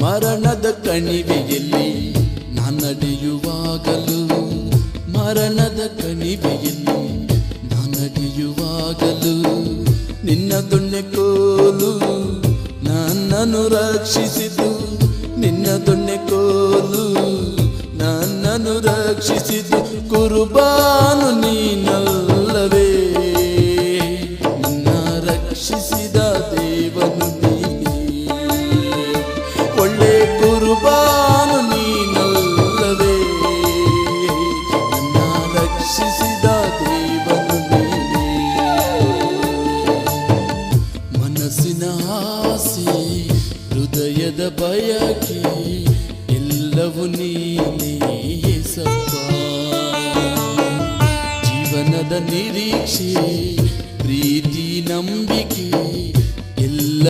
ಮರಣದ ಕಣಿವೆಯಲ್ಲಿ ನಾನಡೆಯುವಾಗಲೂ, ಮರಣದ ಕಣಿವೆಯಲ್ಲಿ ನಾನಡೆಯುವಾಗಲೂ ನಿನ್ನ ದೊಣ್ಣೆ ಕೋಲು ನನ್ನನ್ನು ರಕ್ಷಿಸಿತು. ನಿನ್ನ ದೊಣ್ಣೆ ಕೋಲು ನನ್ನನ್ನು ರಕ್ಷಿಸಿತು. ಕುರುಬಾನು ನೀನಲ್ಲವೇ, ನಿನ್ನ ರಕ್ಷಿಸಿದ ದೇವನು ನೀನೇ. ಒಳ್ಳೆ ಕುರುಬಾನು ನೀನಲ್ಲವೇ, ನನ್ನ ರಕ್ಷಿಸಿದ ದೇವನು ನೀನೇ. ಮನಸ್ಸಿನ ಆಸೆ, ಹೃದಯದ ಬಯಕೆ ಎಲ್ಲವೂ ನೀನೇ ಯೇಸಪ್ಪ. ಜೀವನದ ನಿರೀಕ್ಷೆ, ಪ್ರೀತಿ, ನಂಬಿಕೆ